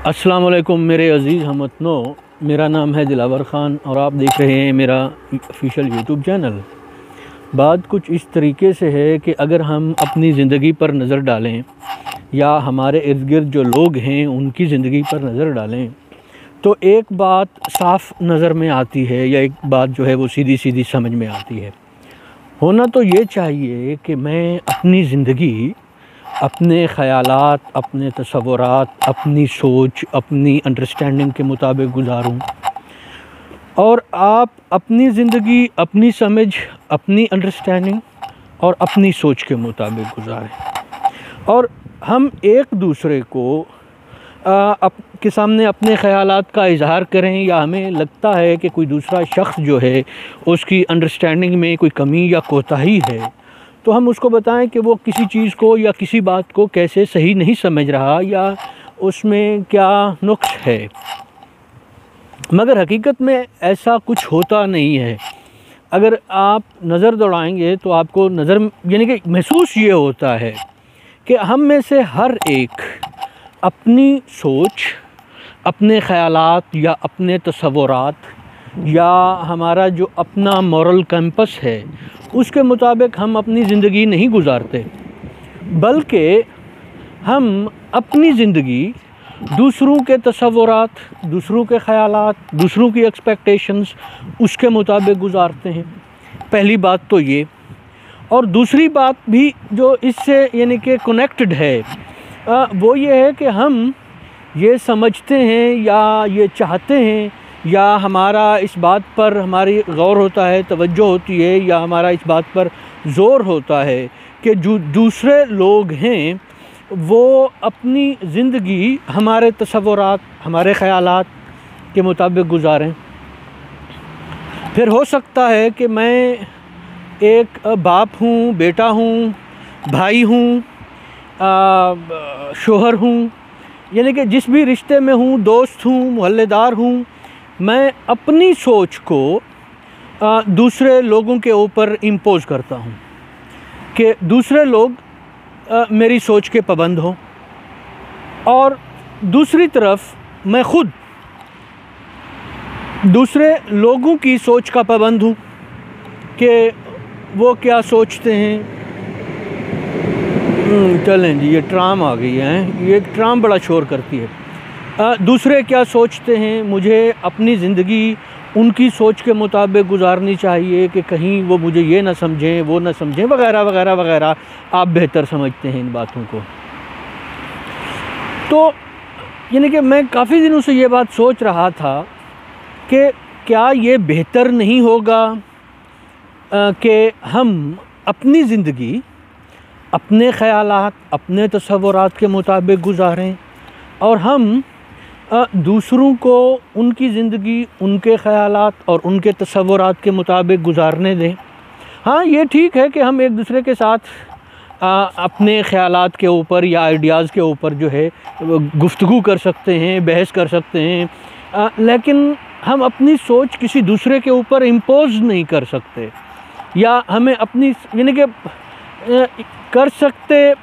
अस्सलाम वालेकुम मेरे अज़ीज़ हमवतनों, मेरा नाम है दिलावर ख़ान और आप देख रहे हैं मेरा ऑफिशियल यूट्यूब चैनल। बात कुछ इस तरीके से है कि अगर हम अपनी ज़िंदगी पर नज़र डालें या हमारे इर्द गिर्द जो लोग हैं उनकी ज़िंदगी पर नज़र डालें तो एक बात साफ़ नज़र में आती है या एक बात जो है वो सीधी सीधी समझ में आती है। होना तो ये चाहिए कि मैं अपनी ज़िंदगी अपने ख़यालात, अपने तसव्वुरात, अपनी सोच, अपनी अंडरस्टैंडिंग के मुताबिक गुजारूं और आप अपनी ज़िंदगी, अपनी समझ, अपनी अंडरस्टैंडिंग और अपनी सोच के मुताबिक गुजारें और हम एक दूसरे को के सामने अपने ख़यालात का इज़हार करें या हमें लगता है कि कोई दूसरा शख्स जो है उसकी अंडरस्टैंडिंग में कोई कमी या कोताही है तो हम उसको बताएं कि वो किसी चीज़ को या किसी बात को कैसे सही नहीं समझ रहा या उसमें क्या नुक्स है। मगर हकीकत में ऐसा कुछ होता नहीं है। अगर आप नज़र दौड़ाएंगे तो आपको नज़र यानी कि महसूस ये होता है कि हम में से हर एक अपनी सोच, अपने ख़यालात या अपने तसव्वुरात या हमारा जो अपना मॉरल कैंपस है उसके मुताबिक हम अपनी ज़िंदगी नहीं गुजारते, बल्कि हम अपनी ज़िंदगी दूसरों के तसव्वुरात, दूसरों के ख़यालात, दूसरों की एक्सपेक्टेशंस उसके मुताबिक गुजारते हैं। पहली बात तो ये। और दूसरी बात भी जो इससे यानी कि कनेक्टेड है वो ये है कि हम ये समझते हैं या ये चाहते हैं या हमारा इस बात पर हमारी गौर होता है, तवज्जो होती है या हमारा इस बात पर ज़ोर होता है कि जो दूसरे लोग हैं वो अपनी ज़िंदगी हमारे तसव्वुरात, हमारे ख़यालात के मुताबिक गुजारें। फिर हो सकता है कि मैं एक बाप हूँ, बेटा हूँ, भाई हूँ, शोहर हूँ, यानी कि जिस भी रिश्ते में हूँ, दोस्त हूँ, मोहल्लेदार हूँ, मैं अपनी सोच को दूसरे लोगों के ऊपर इम्पोज़ करता हूँ कि दूसरे लोग मेरी सोच के पाबंद हों और दूसरी तरफ मैं ख़ुद दूसरे लोगों की सोच का पाबंद हूँ कि वो क्या सोचते हैं। चलें जी, ये ट्राम आ गई है, ये ट्राम बड़ा शोर करती है। दूसरे क्या सोचते हैं, मुझे अपनी ज़िंदगी उनकी सोच के मुताबिक गुजारनी चाहिए कि कहीं वो मुझे ये ना समझें, वो ना समझें, वगैरह वगैरह वगैरह। आप बेहतर समझते हैं इन बातों को। तो यानी कि मैं काफ़ी दिनों से ये बात सोच रहा था कि क्या ये बेहतर नहीं होगा कि हम अपनी ज़िंदगी अपने ख़यालात, अपने तसव्वुरात के मुताबिक गुजारें और हम दूसरों को उनकी ज़िंदगी, उनके ख़यालात और उनके तसव्वुरात के मुताबिक गुजारने दें। हाँ, ये ठीक है कि हम एक दूसरे के साथ अपने ख़यालात के ऊपर या आइडियाज़ के ऊपर जो है गुफ्तगू कर सकते हैं, बहस कर सकते हैं, लेकिन हम अपनी सोच किसी दूसरे के ऊपर इम्पोज़ नहीं कर सकते या हमें अपनी यानी कि कर सकते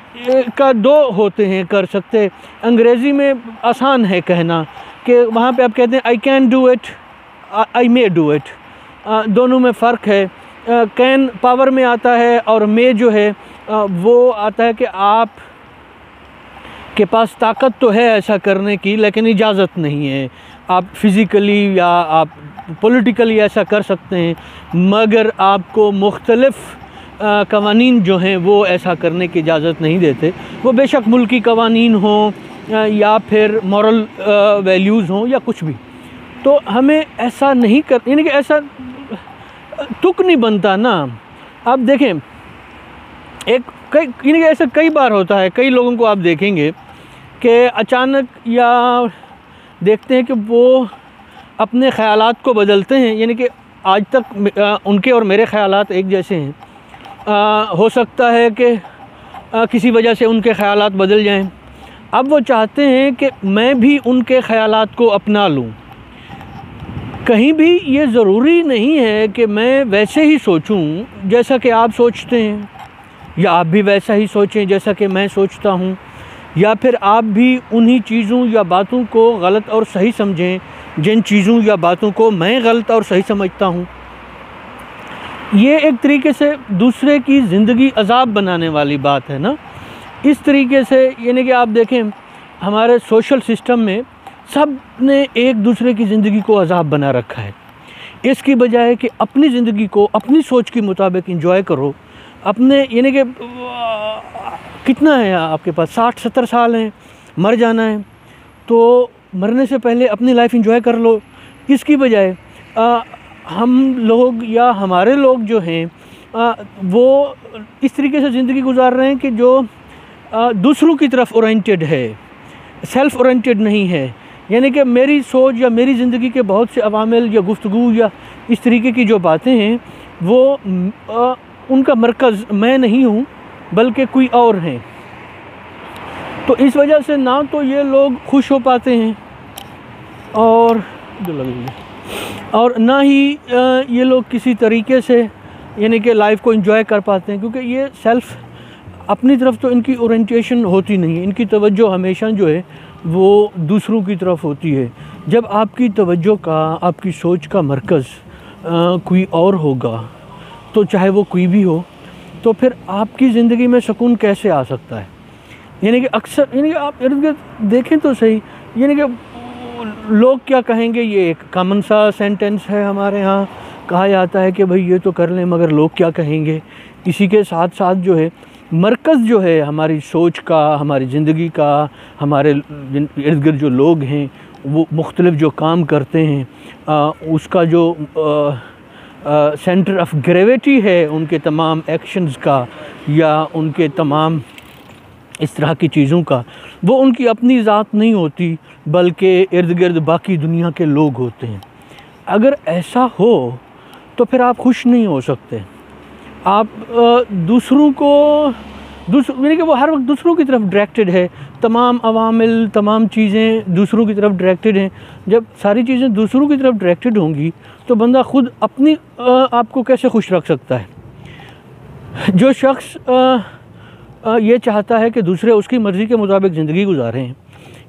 का दो होते हैं। कर सकते अंग्रेज़ी में आसान है कहना कि वहाँ पे आप कहते हैं I can do it, I may do it, दोनों में फ़र्क है। कैन पावर में आता है और मे जो है वो आता है कि आप के पास ताकत तो है ऐसा करने की लेकिन इजाज़त नहीं है। आप फिज़िकली या आप पॉलिटिकली ऐसा कर सकते हैं मगर आपको मुख्तलिफ़ कवानीन जो हैं वो ऐसा करने की इजाज़त नहीं देते। वो बेशक मुल्की कवानीन हों या फिर मॉरल वैल्यूज़ हों या कुछ भी। तो हमें ऐसा नहीं कर यानी कि ऐसा तुक नहीं बनता ना। आप देखें एक कई यानी कि ऐसा कई बार होता है, कई लोगों को आप देखेंगे कि अचानक या देखते हैं कि वो अपने ख़यालात को बदलते हैं। यानी कि आज तक उनके और मेरे ख़यालात एक जैसे हैं। हो सकता है कि किसी वजह से उनके ख़यालात बदल जाएं। अब वो चाहते हैं कि मैं भी उनके ख़यालात को अपना लूं। कहीं भी ये ज़रूरी नहीं है कि मैं वैसे ही सोचूं जैसा कि आप सोचते हैं या आप भी वैसा ही सोचें जैसा कि मैं सोचता हूं या फिर आप भी उन्हीं चीज़ों या बातों को गलत और सही समझें जिन चीज़ों या बातों को मैं गलत और सही समझता हूँ। ये एक तरीके से दूसरे की ज़िंदगी अज़ाब बनाने वाली बात है ना। इस तरीके से यानी कि आप देखें हमारे सोशल सिस्टम में सब ने एक दूसरे की ज़िंदगी को अज़ाब बना रखा है। इसकी बजाय कि अपनी ज़िंदगी को अपनी सोच के मुताबिक एंजॉय करो। अपने यानी कि कितना है आपके पास, 60-70 साल हैं, मर जाना है, तो मरने से पहले अपनी लाइफ एंजॉय कर लो। इसकी बजाय हम लोग या हमारे लोग जो हैं वो इस तरीके से ज़िंदगी गुजार रहे हैं कि जो दूसरों की तरफ ओरिएंटेड है, सेल्फ़ ओरिएंटेड नहीं है। यानी कि मेरी सोच या मेरी ज़िंदगी के बहुत से अवामिल या गुफ्तगू या इस तरीके की जो बातें हैं वो उनका मरकज़ मैं नहीं हूँ बल्कि कोई और हैं। तो इस वजह से ना तो ये लोग खुश हो पाते हैं और ना ही ये लोग किसी तरीके से यानी कि लाइफ को एंजॉय कर पाते हैं, क्योंकि ये सेल्फ़ अपनी तरफ तो इनकी ओरिएंटेशन होती नहीं है। इनकी तवज्जो हमेशा जो है वो दूसरों की तरफ होती है। जब आपकी तवज्जो का, आपकी सोच का मरकज़ कोई और होगा, तो चाहे वो कोई भी हो, तो फिर आपकी ज़िंदगी में सुकून कैसे आ सकता है। यानी कि अक्सर यानी कि आप इर्द गिर्द देखें तो सही, यानी कि लोग क्या कहेंगे, ये एक कॉमन सा सेंटेंस है हमारे यहाँ, कहा जाता है कि भाई ये तो कर लें मगर लोग क्या कहेंगे। इसी के साथ साथ जो है मरकज़ जो है हमारी सोच का, हमारी ज़िंदगी का, हमारे इर्द गिर्द जो लोग हैं वो मुख्तलिफ़ जो काम करते हैं उसका जो सेंटर ऑफ ग्रेविटी है उनके तमाम एक्शंस का या उनके तमाम इस तरह की चीज़ों का, वो उनकी अपनी ज़ात नहीं होती बल्कि इर्द गिर्द बाकी दुनिया के लोग होते हैं। अगर ऐसा हो तो फिर आप खुश नहीं हो सकते। आप दूसरों को यानी कि वो हर वक्त दूसरों की तरफ डायरेक्टेड है, तमाम अवामिल, तमाम चीज़ें दूसरों की तरफ डायरेक्टेड हैं। जब सारी चीज़ें दूसरों की तरफ डायरेक्टेड होंगी तो बंदा ख़ुद अपनी आप को कैसे खुश रख सकता है। जो शख्स ये चाहता है कि दूसरे उसकी मर्ज़ी के मुताबिक ज़िंदगी गुजारें,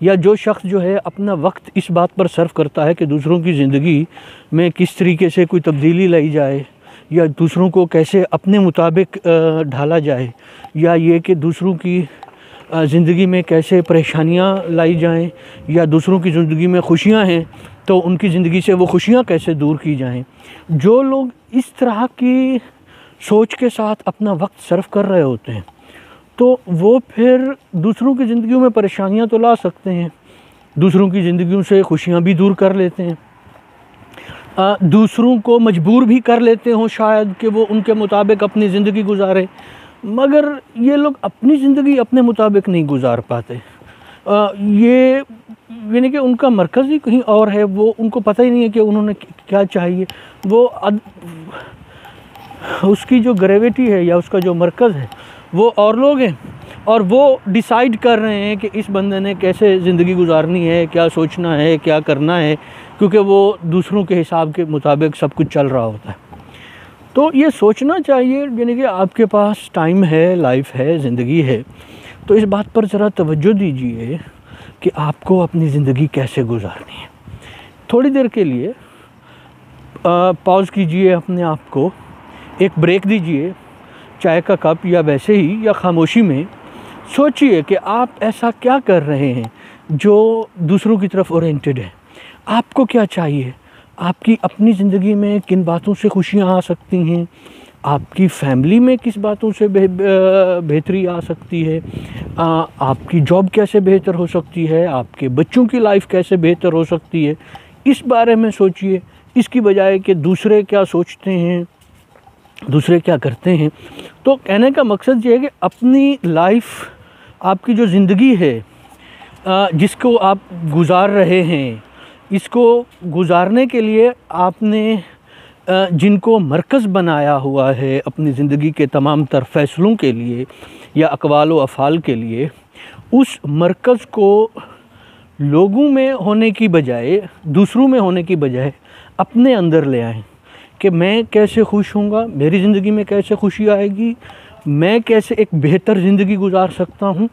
या जो शख्स जो है अपना वक्त इस बात पर सर्व करता है कि दूसरों की ज़िंदगी में किस तरीके से कोई तब्दीली लाई जाए या दूसरों को कैसे अपने मुताबिक ढाला जाए, या ये कि दूसरों की ज़िंदगी में कैसे परेशानियां लाई जाएं, या दूसरों की ज़िंदगी में खुशियां हैं तो उनकी ज़िंदगी से वो खुशियां कैसे दूर की जाएं। जो लोग इस तरह की सोच के साथ अपना वक्त सर्व कर रहे होते हैं तो वो फिर दूसरों की ज़िंदगियों में परेशानियां तो ला सकते हैं, दूसरों की ज़िंदगियों से खुशियां भी दूर कर लेते हैं, दूसरों को मजबूर भी कर लेते हों शायद कि वो उनके मुताबिक अपनी ज़िंदगी गुजारे, मगर ये लोग अपनी ज़िंदगी अपने मुताबिक नहीं गुजार पाते। ये यानी कि उनका मरकज़ ही कहीं और है, वो उनको पता ही नहीं है कि उन्होंने क्या चाहिए। वो उसकी जो ग्रेविटी है या उसका जो मरकज़ है वो और लोग हैं, और वो डिसाइड कर रहे हैं कि इस बंदे ने कैसे ज़िंदगी गुजारनी है, क्या सोचना है, क्या करना है, क्योंकि वो दूसरों के हिसाब के मुताबिक सब कुछ चल रहा होता है। तो ये सोचना चाहिए यानी कि आपके पास टाइम है, लाइफ है, ज़िंदगी है, तो इस बात पर ज़रा तवज्जो दीजिए कि आपको अपनी ज़िंदगी कैसे गुजारनी है। थोड़ी देर के लिए पॉज़ कीजिए, अपने आप को एक ब्रेक दीजिए, चाय का कप या वैसे ही या खामोशी में सोचिए कि आप ऐसा क्या कर रहे हैं जो दूसरों की तरफ ओरिएंटेड है। आपको क्या चाहिए, आपकी अपनी ज़िंदगी में किन बातों से खुशियाँ आ सकती हैं, आपकी फैमिली में किस बातों से बेहतरी आ सकती है, आपकी जॉब कैसे बेहतर हो सकती है, आपके बच्चों की लाइफ कैसे बेहतर हो सकती है, इस बारे में सोचिए। इसकी बजाय कि दूसरे क्या सोचते हैं, दूसरे क्या करते हैं। तो कहने का मकसद ये है कि अपनी लाइफ, आपकी जो ज़िंदगी है जिसको आप गुजार रहे हैं, इसको गुजारने के लिए आपने जिनको मरकज़ बनाया हुआ है अपनी ज़िंदगी के तमाम तर फ़ैसलों के लिए या अक़वाल व अफ़ाल के लिए, उस मरकज़ को लोगों में होने की बजाय, दूसरों में होने की बजाय अपने अंदर ले आएँ कि मैं कैसे खुश होऊंगा, मेरी ज़िंदगी में कैसे खुशी आएगी, मैं कैसे एक बेहतर ज़िंदगी गुजार सकता हूँ।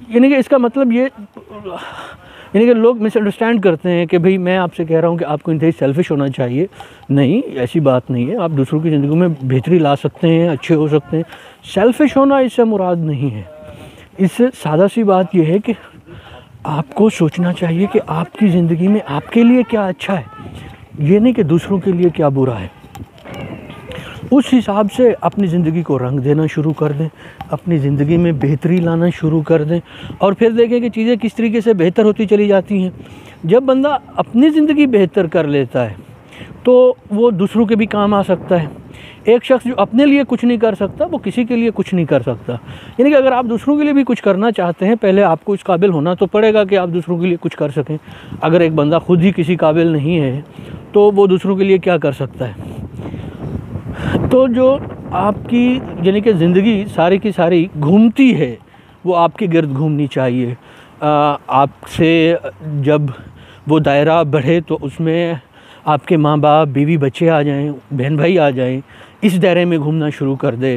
यानी कि इसका मतलब ये, यानी कि लोग मिसअंडरस्टैंड करते हैं कि भाई मैं आपसे कह रहा हूँ कि आपको इंतहाई सेल्फिश होना चाहिए। नहीं, ऐसी बात नहीं है। आप दूसरों की ज़िंदगी में बेहतरी ला सकते हैं, अच्छे हो सकते हैं। सेल्फिश होना इससे मुराद नहीं है। इससे सादा सी बात यह है कि आपको सोचना चाहिए कि आपकी ज़िंदगी में आपके लिए क्या अच्छा है, ये नहीं कि दूसरों के लिए क्या बुरा है। उस हिसाब से अपनी ज़िंदगी को रंग देना शुरू कर दें, अपनी ज़िंदगी में बेहतरी लाना शुरू कर दें, और फिर देखें कि चीज़ें किस तरीके से बेहतर होती चली जाती हैं। जब बंदा अपनी ज़िंदगी बेहतर कर लेता है तो वो दूसरों के भी काम आ सकता है। एक शख्स जो अपने लिए कुछ नहीं कर सकता वो किसी के लिए कुछ नहीं कर सकता। यानी कि अगर आप दूसरों के लिए भी कुछ करना चाहते हैं, पहले आपको इस काबिल होना तो पड़ेगा कि आप दूसरों के लिए कुछ कर सकें। अगर एक बंदा खुद ही किसी काबिल नहीं है तो वो दूसरों के लिए क्या कर सकता है। तो जो आपकी यानी कि ज़िंदगी सारी की सारी घूमती है वो आपके गिर्द घूमनी चाहिए। आपसे जब वो दायरा बढ़े तो उसमें आपके माँ बाप, बीवी, बच्चे आ जाएं, बहन भाई आ जाएं, इस दायरे में घूमना शुरू कर दे।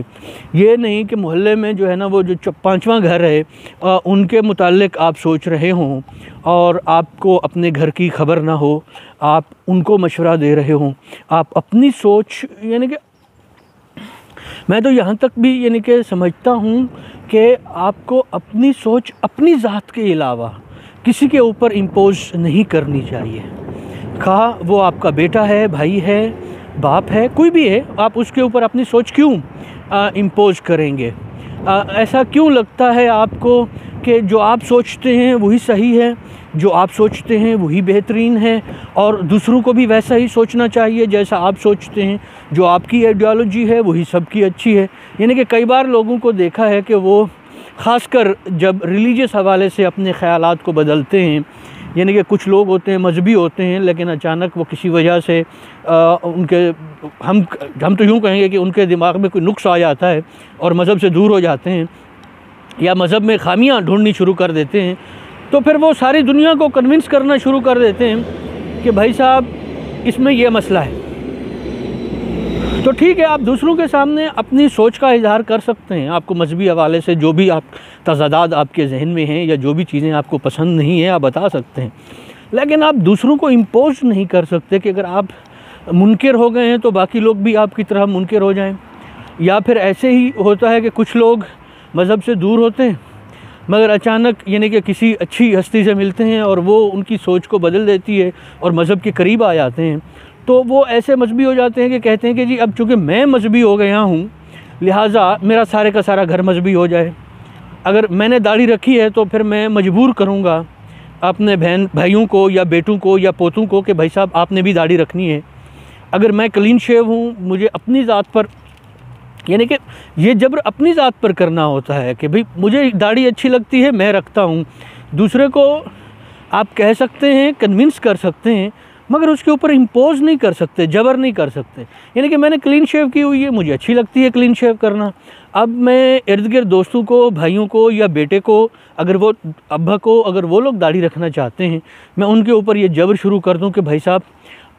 ये नहीं कि मोहल्ले में जो है ना वो जो 5वां घर है उनके मुताल्लिक आप सोच रहे हों और आपको अपने घर की खबर ना हो, आप उनको मशवरा दे रहे हों। आप अपनी सोच, यानी कि मैं तो यहाँ तक भी यानी कि समझता हूँ कि आपको अपनी सोच अपनी ज़ात के अलावा किसी के ऊपर इम्पोज नहीं करनी चाहिए। खा वो आपका बेटा है, भाई है, बाप है, कोई भी है, आप उसके ऊपर अपनी सोच क्यों इम्पोज करेंगे। ऐसा क्यों लगता है आपको कि जो आप सोचते हैं वही सही है, जो आप सोचते हैं वही बेहतरीन है, और दूसरों को भी वैसा ही सोचना चाहिए जैसा आप सोचते हैं। जो आपकी आइडियोलॉजी है वही सबकी अच्छी है। यानी कि कई बार लोगों को देखा है कि वो ख़ासकर जब रिलीजियस हवाले से अपने ख़यालात को बदलते हैं, यानी कि कुछ लोग होते हैं मजहबी होते हैं लेकिन अचानक वो किसी वजह से उनके हम तो यूँ कहेंगे कि उनके दिमाग में कोई नुक्स आ जाता है और मज़हब से दूर हो जाते हैं या मज़हब में खामियां ढूंढनी शुरू कर देते हैं। तो फिर वो सारी दुनिया को कन्विंस करना शुरू कर देते हैं कि भाई साहब इसमें ये मसला है। तो ठीक है, आप दूसरों के सामने अपनी सोच का इजहार कर सकते हैं। आपको मजहबी हवाले से जो भी आप तज़ादात आपके जहन में हैं या जो भी चीज़ें आपको पसंद नहीं है आप बता सकते हैं, लेकिन आप दूसरों को इम्पोज नहीं कर सकते कि अगर आप मुनकिर हो गए हैं तो बाकी लोग भी आपकी तरह मुनकिर हो जाएं। या फिर ऐसे ही होता है कि कुछ लोग मज़हब से दूर होते हैं मगर अचानक यानी कि किसी अच्छी हस्ती से मिलते हैं और वो उनकी सोच को बदल देती है और मज़हब के करीब आ जाते हैं। तो वो ऐसे मजहबी हो जाते हैं कि कहते हैं कि जी अब चूँकि मैं मजहबी हो गया हूँ लिहाजा मेरा सारे का सारा घर मजहबी हो जाए। अगर मैंने दाढ़ी रखी है तो फिर मैं मजबूर करूँगा अपने बहन भाइयों को या बेटों को या पोतों को कि भाई साहब आपने भी दाढ़ी रखनी है। अगर मैं क्लीन शेव हूँ, मुझे अपनी ज़ात पर, यानी कि ये जबर अपनी ज़ात पर करना होता है कि भाई मुझे दाढ़ी अच्छी लगती है मैं रखता हूँ। दूसरे को आप कह सकते हैं, कन्विंस कर सकते हैं, मगर उसके ऊपर इम्पोज नहीं कर सकते, जबर नहीं कर सकते। यानी कि मैंने क्लीन शेव की हुई है, मुझे अच्छी लगती है क्लीन शेव करना। अब मैं इर्द गिर्द दोस्तों को, भाइयों को या बेटे को, अगर वो अब्बा को, अगर वो लोग दाढ़ी रखना चाहते हैं, मैं उनके ऊपर ये जबर शुरू कर दूं कि भाई साहब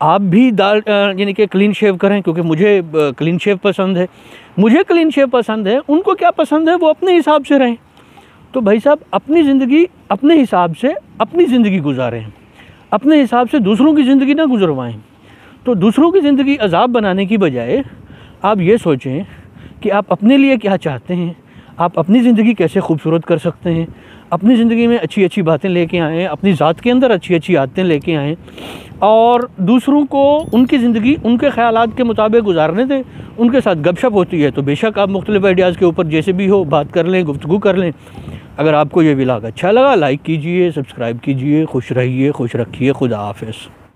आप भी यानी कि क्लीन शेव करें क्योंकि मुझे क्लीन शेव पसंद है, मुझे क्लीन शेव पसंद है, उनको क्या पसंद है वो अपने हिसाब से रहें। तो भाई साहब अपनी ज़िंदगी अपने हिसाब से अपनी ज़िंदगी गुजारें, अपने हिसाब से दूसरों की ज़िंदगी ना गुजरवाएं। तो दूसरों की ज़िंदगी अजाब बनाने की बजाय आप ये सोचें कि आप अपने लिए क्या चाहते हैं, आप अपनी ज़िंदगी कैसे खूबसूरत कर सकते हैं, अपनी ज़िंदगी में अच्छी अच्छी बातें लेके आएँ, अपनी ज़ात के अंदर अच्छी अच्छी आदतें लेके आएँ और दूसरों को उनकी ज़िंदगी उनके ख़यालात के मुताबिक गुजारने दें। उनके साथ गपशप होती है तो बेशक आप मुख्तलिफ़ आइडियाज़ के ऊपर जैसे भी हो बात कर लें, गुफ्तगू कर लें। अगर आपको ये व्लॉग अच्छा लगा लाइक कीजिए, सब्सक्राइब कीजिए। खुश रहिए, खुश रखिए। खुदा हाफ़िज़।